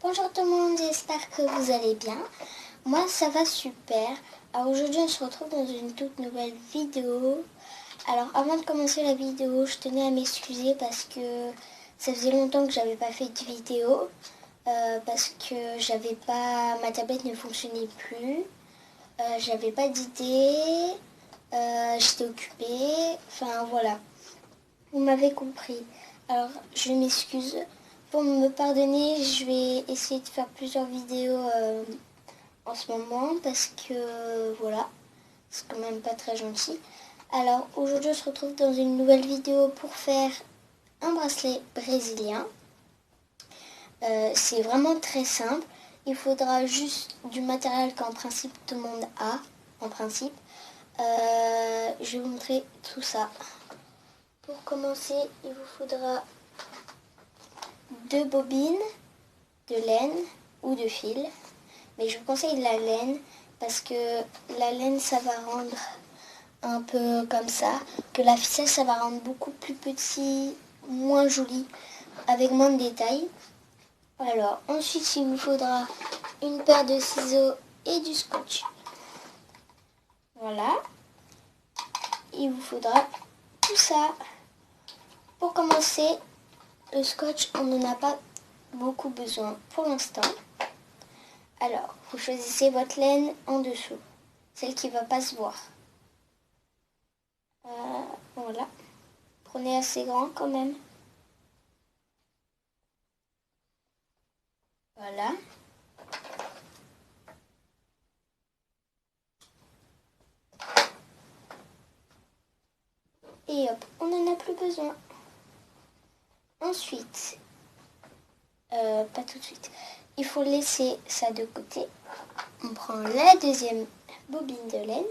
Bonjour tout le monde, j'espère que vous allez bien. Moi ça va super. Alors aujourd'hui on se retrouve dans une toute nouvelle vidéo. Alors avant de commencer la vidéo, je tenais à m'excuser parce que ça faisait longtemps que j'avais pas fait de vidéo. Parce que ma tablette ne fonctionnait plus. J'avais pas d'idée. J'étais occupée. Enfin voilà. Vous m'avez compris. Alors je m'excuse. Pour me pardonner, je vais essayer de faire plusieurs vidéos en ce moment parce que voilà, c'est quand même pas très gentil. Alors aujourd'hui, on se retrouve dans une nouvelle vidéo pour faire un bracelet brésilien. C'est vraiment très simple. Il faudra juste du matériel qu'en principe tout le monde a, en principe. Je vais vous montrer tout ça. Pour commencer, il vous faudra 2 bobines de laine ou de fil. Mais je vous conseille la laine parce que la laine, ça va rendre un peu comme ça. Que la ficelle, ça va rendre beaucoup plus petit, moins joli, avec moins de détails. Alors, ensuite, il vous faudra une paire de ciseaux et du scotch. Voilà. Il vous faudra tout ça. Pour commencer, le scotch, on n'en a pas beaucoup besoin pour l'instant. Alors, vous choisissez votre laine en dessous, celle qui ne va pas se voir. Voilà. Prenez assez grand quand même. Voilà. Et hop, on n'en a plus besoin. Ensuite, pas tout de suite, il faut laisser ça de côté. On prend la deuxième bobine de laine.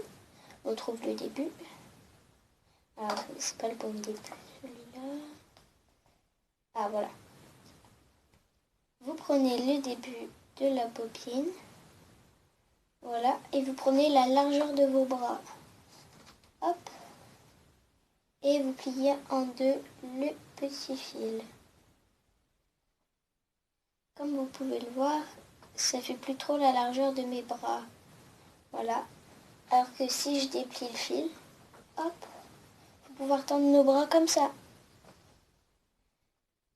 On trouve le début. Alors, c'est pas le bon début, celui-là. Ah, voilà. Vous prenez le début de la bobine. Voilà. Et vous prenez la largeur de vos bras. Hop. Et vous pliez en deux le petit fil. Comme vous pouvez le voir, ça fait plus trop la largeur de mes bras. Voilà. Alors que si je déplie le fil, hop, faut pouvoir tendre nos bras comme ça.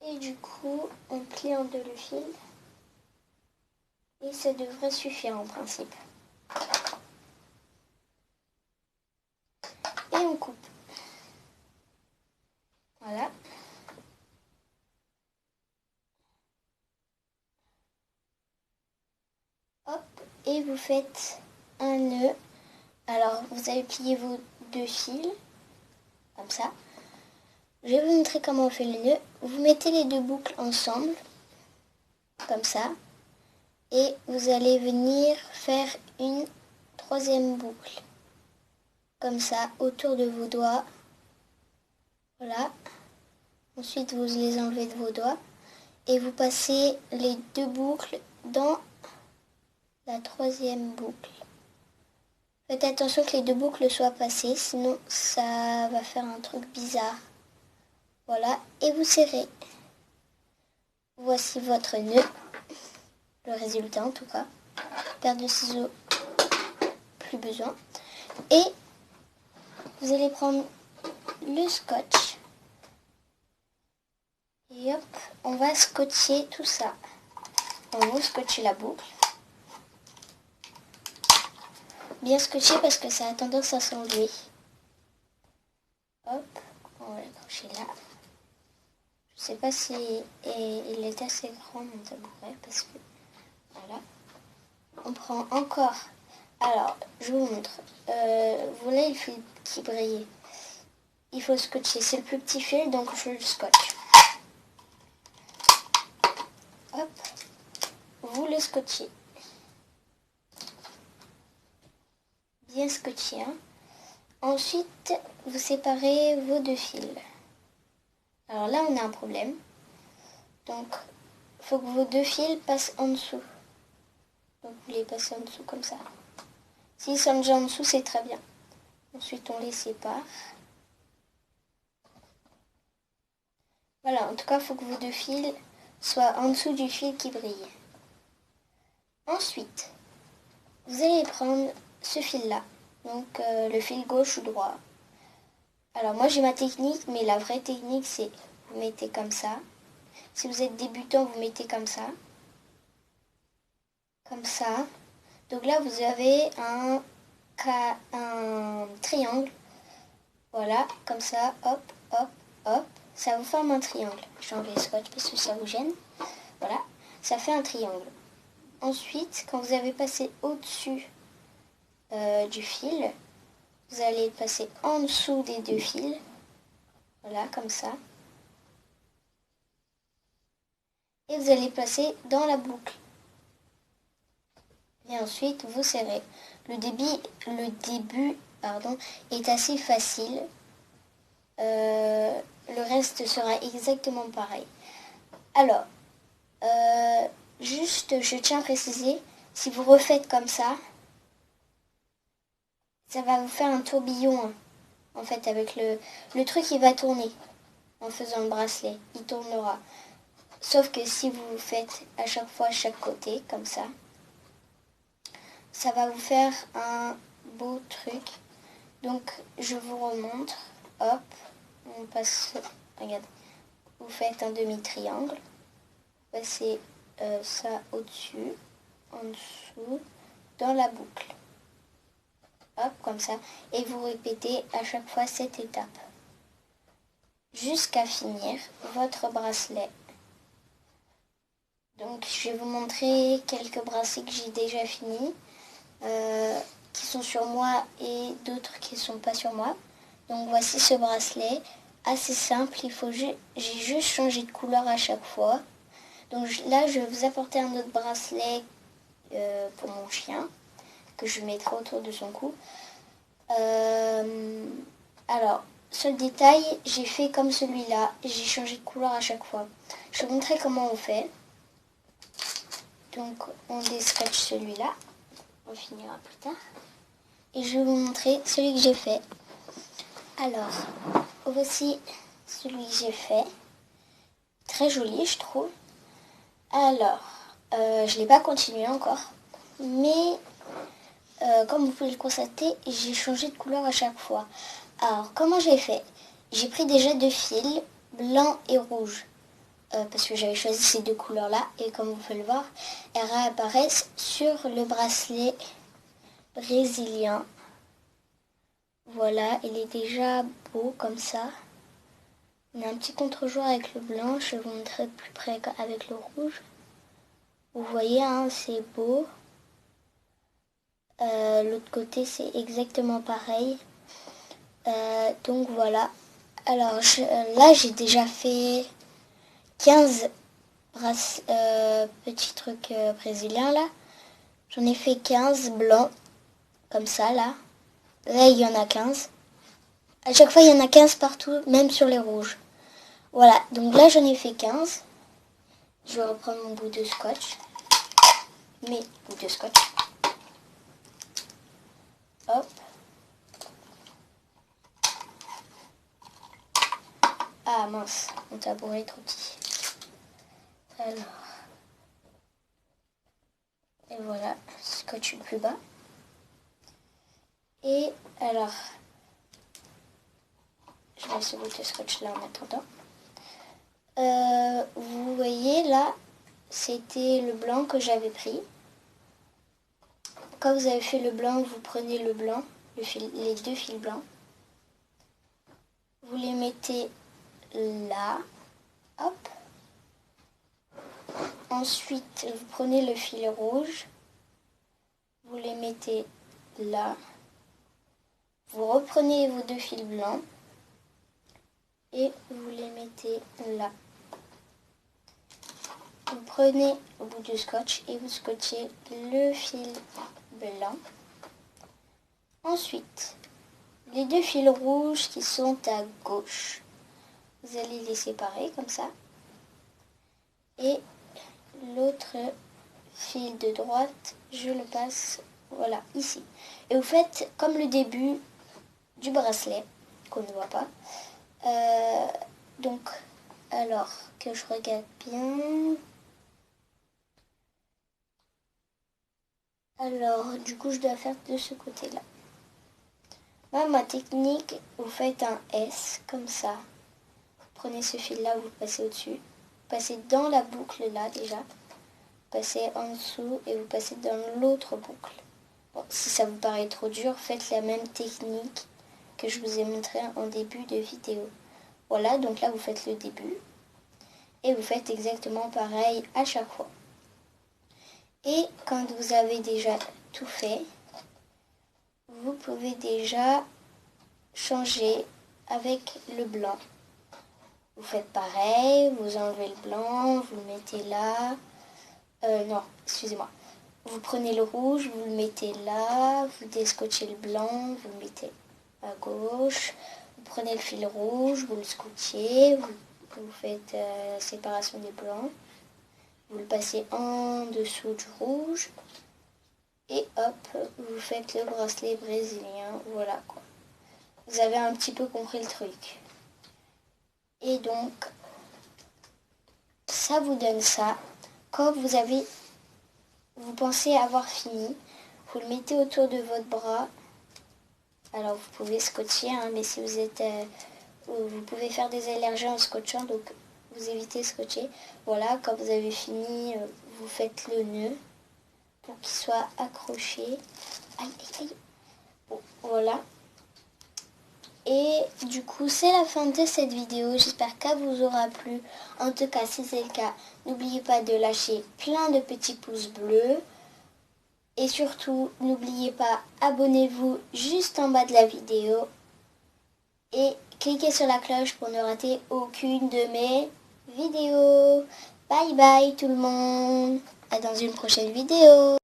Et du coup, on plie en deux le fil. Et ça devrait suffire en principe. Et on coupe. Voilà. Hop, et vous faites un nœud. Alors, vous allez plier vos deux fils, comme ça. Je vais vous montrer comment on fait le nœud. Vous mettez les deux boucles ensemble, comme ça. Et vous allez venir faire une troisième boucle, comme ça, autour de vos doigts. Voilà. Ensuite, vous les enlevez de vos doigts. Et vous passez les deux boucles dans la troisième boucle. Faites attention que les deux boucles soient passées, sinon ça va faire un truc bizarre. Voilà, et vous serrez. Voici votre nœud, le résultat en tout cas. Paire de ciseaux, plus besoin. Et vous allez prendre le scotch. Et hop, on va scotcher tout ça. On va scotcher la boucle. Bien scotché parce que ça a tendance à s'enlever. Hop, on va l'accrocher là. Je sais pas si il est assez grand mon tabouret parce que voilà. On prend encore. Alors, je vous montre. Voilà le fil qui brille. Il faut scotcher. C'est le plus petit fil, donc je le scotche. Hop, vous le scotchez. Bien scotché, hein. Ensuite, vous séparez vos deux fils. Alors là, on a un problème. Donc, il faut que vos deux fils passent en dessous. Donc, vous les passez en dessous comme ça. S'ils sont déjà en dessous, c'est très bien. Ensuite, on les sépare. Voilà, en tout cas, il faut que vos deux fils soient en dessous du fil qui brille. Ensuite, vous allez prendre ce fil-là, donc le fil gauche ou droit. Alors moi j'ai ma technique, mais la vraie technique c'est vous mettez comme ça. Si vous êtes débutant, vous mettez comme ça. Comme ça. Donc là vous avez un triangle. Voilà, comme ça, hop, hop, hop. Ça vous forme un triangle. J'enlève le scotch parce que ça vous gêne. Voilà, ça fait un triangle. Ensuite, quand vous avez passé au-dessus du fil, vous allez le passer en dessous des deux fils. Voilà, comme ça. Et vous allez passer dans la boucle. Et ensuite, vous serrez. Le début est assez facile. Le reste sera exactement pareil. Alors, juste, je tiens à préciser, si vous refaites comme ça va vous faire un tourbillon. Hein. En fait, avec le truc, il va tourner en faisant le bracelet. Il tournera. Sauf que si vous faites à chaque fois chaque côté, comme ça va vous faire un beau truc. Donc, je vous remontre. Hop, on passe. Regardez. Vous faites un demi-triangle. Passez ça au-dessus, en dessous, dans la boucle. Hop, comme ça. Et vous répétez à chaque fois cette étape. Jusqu'à finir votre bracelet. Donc, je vais vous montrer quelques bracelets que j'ai déjà finis. Qui sont sur moi et d'autres qui ne sont pas sur moi. Donc voici ce bracelet, assez simple, j'ai juste changé de couleur à chaque fois. Donc là je vais vous apporter un autre bracelet pour mon chien, que je mettrai autour de son cou. Alors, seul détail, j'ai fait comme celui-là, j'ai changé de couleur à chaque fois. Je vais vous montrer comment on fait. Donc on déscotche celui-là, on finira plus tard. Et je vais vous montrer celui que j'ai fait. Alors, voici celui que j'ai fait. Très joli, je trouve. Alors, je ne l'ai pas continué encore. Mais, comme vous pouvez le constater, j'ai changé de couleur à chaque fois. Alors, comment j'ai fait? J'ai pris déjà deux fils, blanc et rouge. Parce que j'avais choisi ces deux couleurs-là. Et comme vous pouvez le voir, elles réapparaissent sur le bracelet brésilien. Voilà, il est déjà beau comme ça. On a un petit contre-jour avec le blanc, je vais vous montrer de plus près avec le rouge. Vous voyez, hein, c'est beau. L'autre côté, c'est exactement pareil. Donc voilà. Alors là, j'ai déjà fait 15 petits trucs brésiliens là. J'en ai fait 15 blancs, comme ça là. Là, il y en a 15. À chaque fois, il y en a 15 partout, même sur les rouges. Voilà, donc là, j'en ai fait 15. Je vais reprendre mon bout de scotch. Mes bouts de scotch. Hop. Ah mince, mon tabouret est trop petit. Alors. Et voilà, scotch le plus bas. Et alors, je laisse ce bout de scotch là en attendant. Vous voyez là, c'était le blanc que j'avais pris. Quand vous avez fait le blanc, vous prenez le blanc, les deux fils blancs. Vous les mettez là. Hop. Ensuite, vous prenez le fil rouge. Vous les mettez là. Vous reprenez vos deux fils blancs. Et vous les mettez là. Vous prenez au bout du scotch et vous scotchez le fil blanc. Ensuite, les deux fils rouges qui sont à gauche, vous allez les séparer comme ça. Et l'autre fil de droite, je le passe, voilà, ici. Et vous faites comme le début du bracelet, qu'on ne voit pas. Donc, alors que je regarde bien... Alors, du coup, je dois faire de ce côté-là. Moi, ma technique, vous faites un S, comme ça. Prenez ce fil-là, vous le passez au-dessus. Passez dans la boucle, là, déjà. Passez en dessous et vous passez dans l'autre boucle. Bon, si ça vous paraît trop dur, faites la même technique que je vous ai montré en début de vidéo. Voilà, donc là, vous faites le début. Et vous faites exactement pareil à chaque fois. Et quand vous avez déjà tout fait, vous pouvez déjà changer avec le blanc. Vous faites pareil, vous enlevez le blanc, vous le mettez là. Non, excusez-moi. Vous prenez le rouge, vous le mettez là, vous descotchez le blanc, vous le mettez à gauche. Vous prenez le fil rouge, vous le scotchez, vous faites la séparation des blancs. Vous le passez en dessous du rouge. Et hop, vous faites le bracelet brésilien. Voilà quoi. Vous avez un petit peu compris le truc. Et donc, ça vous donne ça. Quand vous pensez avoir fini, vous le mettez autour de votre bras. Alors vous pouvez scotcher, hein, mais si vous êtes, vous pouvez faire des allergies en scotchant, donc vous évitez de scotcher. Voilà, quand vous avez fini, vous faites le nœud pour qu'il soit accroché. Aïe, aïe, aïe. Bon, voilà. Et du coup, c'est la fin de cette vidéo. J'espère qu'elle vous aura plu. En tout cas, si c'est le cas, n'oubliez pas de lâcher plein de petits pouces bleus. Et surtout, n'oubliez pas, abonnez-vous juste en bas de la vidéo. Et cliquez sur la cloche pour ne rater aucune de mes vidéos. Bye bye tout le monde. À dans une prochaine vidéo.